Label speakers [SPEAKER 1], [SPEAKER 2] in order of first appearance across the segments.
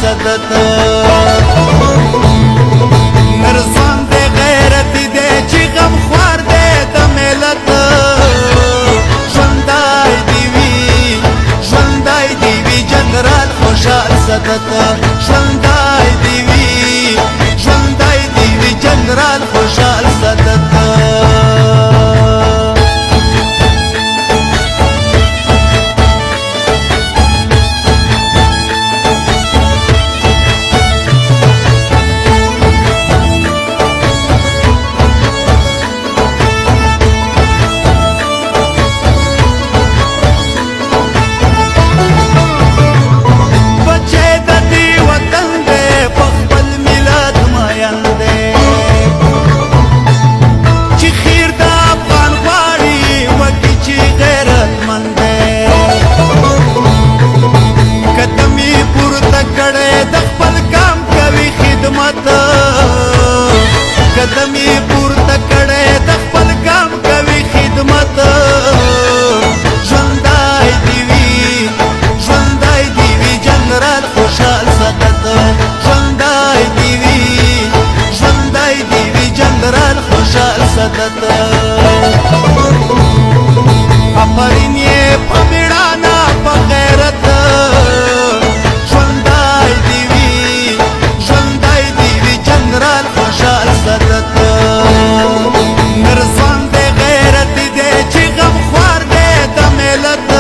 [SPEAKER 1] صدت نرسان دے غیرت دے چی غم خوار دے دا ملت ژوندی دیوی جنرال خوشحال صدت ژوندی دیوی جنرال خوشحال صدت قدمی پورته کړی د خپل ګام کوي خدمت ژوندی دیوی جنرال خوشحال صدت ژوندی دیوی جنرال خوشحال صدت افرین یې په میړانه په غیرت ژوندی دیوی جنرال خوشحال صدت نرسان دے غیرت دے چی غم خوار دے دا ملت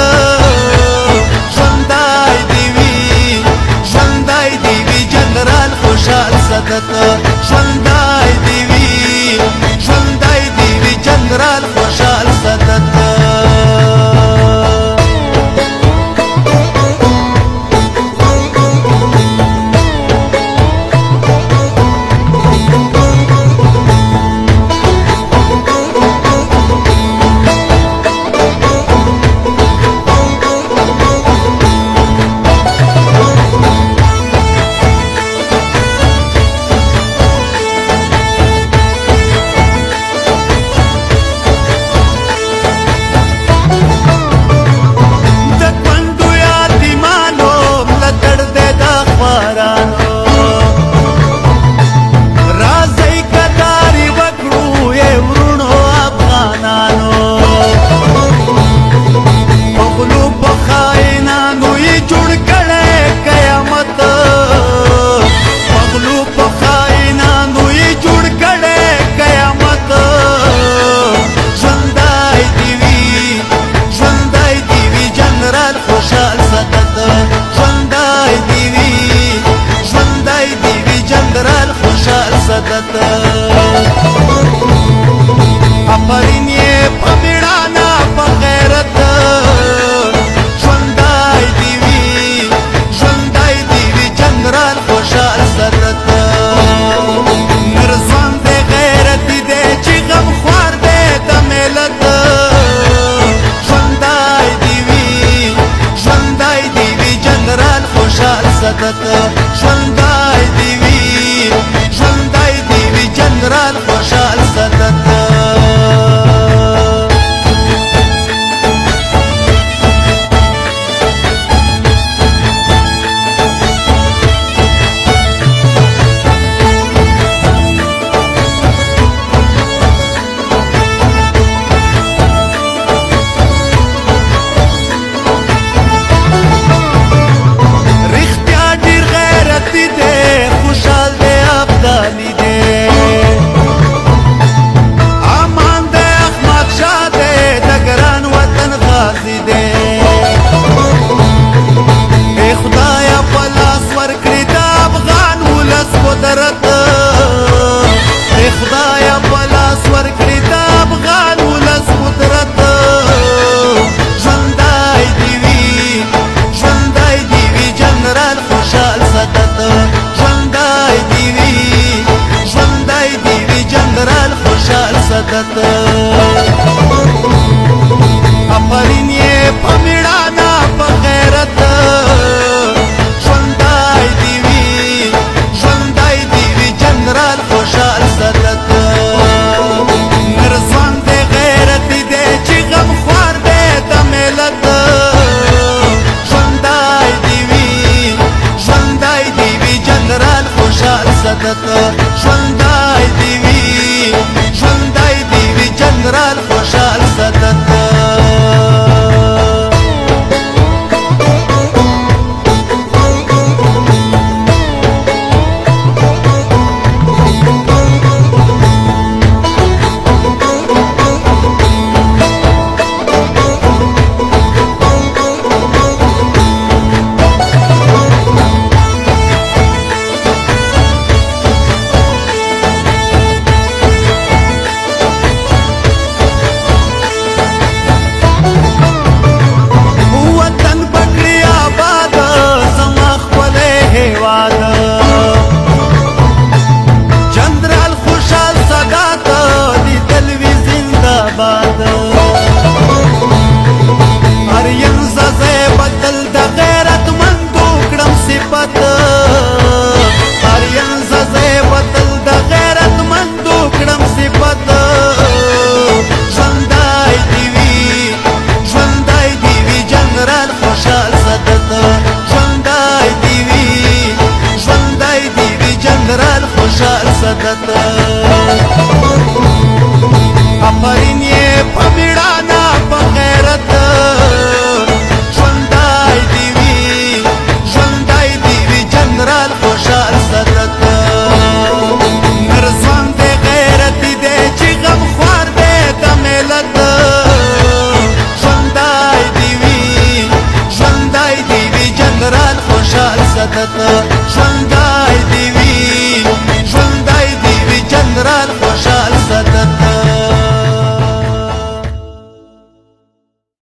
[SPEAKER 1] ژوندی دیوی جنرال خوشحال صدت ژوندی دیوی جنرال خوشحال صدت افرین یې په میړانه په غیرت ژوندی دیوی جنرال خوشحال صدت نرسان دے غیرت دے چی غم خوار دے دا ملت ژوندی دیوی جنرال خوشحال صدت ژوندی دیوی جنرال خوشحال صدت خدایا پلاس ورکړي د افغان ولس قدرت ژوندی دیوی جنرال خوشحال صدت ژوندی دیوی جنرال خوشحال صدت افرین یې په میړانه په غیرت ژوندی دیوی جنرال خوشحال صدت نرسان دے غیرت دے چی غم خوار دے دا ملت ژوندی دیوی خوشحال صدت ژوندی دی وي ژوندی دی وي جنرال خوشحال صدت افرین یې په میړانه په غیرت ژوندی دی وي ژوندی دی وي جنرال خوشحال صدت نر ځوان دی غیرت دی چې غم خوار دی د ملت ژوندی دی وي ژوندی دی وي جنرال خوشحال صدت ژوندی دی وي